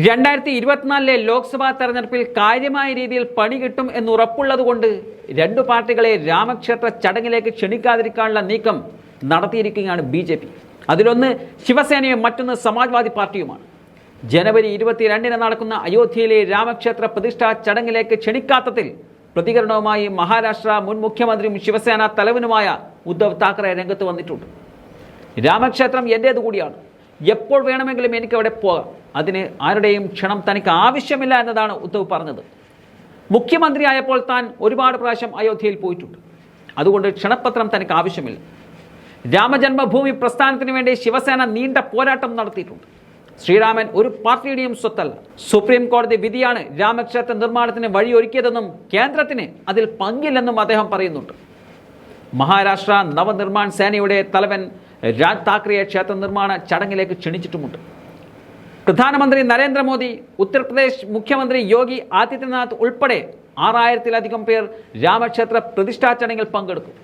2024 ലോക്സഭാ തെരഞ്ഞെടുപ്പിൽ കാര്യമായ രീതിയിൽ പണി കിട്ടും എന്നുറപ്പുള്ളതുകൊണ്ട് രണ്ടു പാർട്ടികളെ രാമക്ഷേത്ര ചടങ്ങിലേക്ക് ക്ഷണിക്കാതിരിക്കാനുള്ള നീക്കം നടത്തിയിരിക്കുകയാണ് BJP. അതിലൊന്ന് ശിവസേനയും മറ്റൊന്ന് സമാജ്വാദി പാർട്ടിയുമാണ്. ജനുവരി 22-ന് നടക്കുന്ന അയോധ്യയിലെ രാമക്ഷേത്ര പ്രതിഷ്ഠാ ചടങ്ങിലേക്ക് ക്ഷണിക്കാത്തതിൽ പ്രതികരണവുമായി മഹാരാഷ്ട്ര മുൻ മുഖ്യമന്ത്രിയും ശിവസേന തലവനുമായ ഉദ്ധവ് താക്കറെ രംഗത്ത് വന്നിട്ടുണ്ട്. രാമക്ഷേത്രം എൻ്റേതു കൂടിയാണ്, എപ്പോൾ വേണമെങ്കിലും എനിക്ക് അവിടെ പോകാം, അതിന് ആരുടെയും ക്ഷണം തനിക്ക് ആവശ്യമില്ല എന്നതാണ് ഉദ്ധവ് പറഞ്ഞത്. മുഖ്യമന്ത്രിയായപ്പോൾ താൻ ഒരുപാട് പ്രാവശ്യം അയോധ്യയിൽ പോയിട്ടുണ്ട്, അതുകൊണ്ട് ക്ഷണപത്രം തനിക്ക് ആവശ്യമില്ല. രാമജന്മഭൂമി പ്രസ്ഥാനത്തിന് വേണ്ടി ശിവസേന നീണ്ട പോരാട്ടം നടത്തിയിട്ടുണ്ട്. ശ്രീരാമൻ ഒരു പാർട്ടിയുടെയും സ്വത്തല്ല. സുപ്രീം കോടതി വിധിയാണ് രാമക്ഷേത്ര നിർമ്മാണത്തിന് വഴിയൊരുക്കിയതെന്നും കേന്ദ്രത്തിന് അതിൽ പങ്കില്ലെന്നും അദ്ദേഹം പറയുന്നുണ്ട്. മഹാരാഷ്ട്ര നവനിർമ്മാൺ സേനയുടെ തലവൻ രാജ് താക്കറെയെ ക്ഷേത്ര നിർമ്മാണ ചടങ്ങിലേക്ക് ക്ഷണിച്ചിട്ടുമുണ്ട്. പ്രധാനമന്ത്രി നരേന്ദ്രമോദി, ഉത്തർപ്രദേശ് മുഖ്യമന്ത്രി യോഗി ആദിത്യനാഥ് ഉൾപ്പെടെ 6000-ലധികം പേർ രാമക്ഷേത്ര പ്രതിഷ്ഠാ ചടങ്ങിൽ പങ്കെടുക്കും.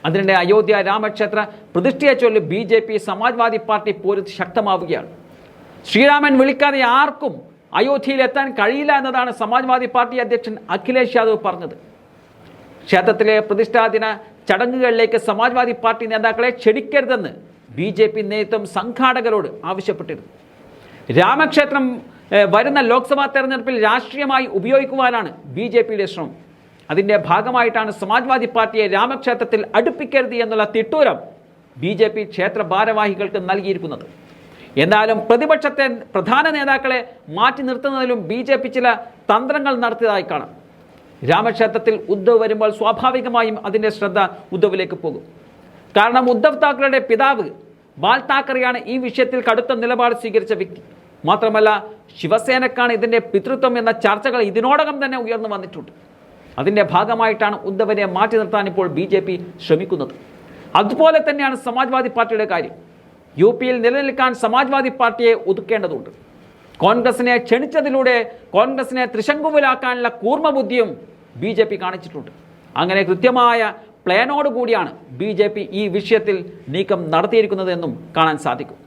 അതിനിടെ അയോധ്യ രാമക്ഷേത്ര പ്രതിഷ്ഠയെ ചൊല്ലി BJP സമാജ്വാദി പാർട്ടി പോര് ശക്തമാവുകയാണ്. ശ്രീരാമൻ വിളിക്കാതെ ആർക്കും അയോധ്യയിൽ എത്താൻ കഴിയില്ല എന്നതാണ് സമാജ്വാദി പാർട്ടി അധ്യക്ഷൻ അഖിലേഷ് യാദവ് പറഞ്ഞത്. ക്ഷേത്രത്തിലെ പ്രതിഷ്ഠാദിന ചടങ്ങുകളിലേക്ക് സമാജ്വാദി പാർട്ടി നേതാക്കളെ ക്ഷണിക്കരുതെന്ന് BJP നേതൃത്വം സംഘാടകരോട് ആവശ്യപ്പെട്ടിരുന്നു. രാമക്ഷേത്രം വരുന്ന ലോക്സഭാ തെരഞ്ഞെടുപ്പിൽ രാഷ്ട്രീയമായി ഉപയോഗിക്കുവാനാണ് BJPയുടെ ശ്രമം. അതിൻ്റെ ഭാഗമായിട്ടാണ് സമാജ്വാദി പാർട്ടിയെ രാമക്ഷേത്രത്തിൽ അടുപ്പിക്കരുത് എന്നുള്ള തിട്ടൂരം BJP ക്ഷേത്ര ഭാരവാഹികൾക്ക് നൽകിയിരിക്കുന്നത്. എന്നാലും പ്രതിപക്ഷത്തെ പ്രധാന നേതാക്കളെ മാറ്റി നിർത്തുന്നതിലും BJP ചില തന്ത്രങ്ങൾ നടത്തിയതായി കാണാം. രാമക്ഷേത്രത്തിൽ ഉദ്ധവ് വരുമ്പോൾ സ്വാഭാവികമായും അതിൻ്റെ ശ്രദ്ധ ഉദ്ധവിലേക്ക് പോകും. കാരണം ഉദ്ധവ് താക്കറെയുടെ പിതാവ് ബാൽ താക്കറെയാണ് ഈ വിഷയത്തിൽ കടുത്ത നിലപാട് സ്വീകരിച്ച വ്യക്തി. മാത്രമല്ല, ശിവസേനക്കാണ് ഇതിൻ്റെ പിതൃത്വം എന്ന ചർച്ചകൾ ഇതിനോടകം തന്നെ ഉയർന്നു വന്നിട്ടുണ്ട്. അതിൻ്റെ ഭാഗമായിട്ടാണ് ഉദ്ധവിനെ മാറ്റി നിർത്താൻ ഇപ്പോൾ BJP ശ്രമിക്കുന്നത്. അതുപോലെ തന്നെയാണ് സമാജ്വാദി പാർട്ടിയുടെ കാര്യം. UPയിൽ നിലനിൽക്കാൻ സമാജ്വാദി പാർട്ടിയെ ഒതുക്കേണ്ടതുണ്ട്. കോൺഗ്രസിനെ ക്ഷണിച്ചതിലൂടെ കോൺഗ്രസിനെ ത്രിശങ്കുവിലാക്കാനുള്ള കൂർമ്മബുദ്ധിയും BJP കാണിച്ചിട്ടുണ്ട്. അങ്ങനെ കൃത്യമായ പ്ലാനോടുകൂടിയാണ് BJP ഈ വിഷയത്തിൽ നീക്കം നടത്തിയിരിക്കുന്നതെന്നും കാണാൻ സാധിക്കും.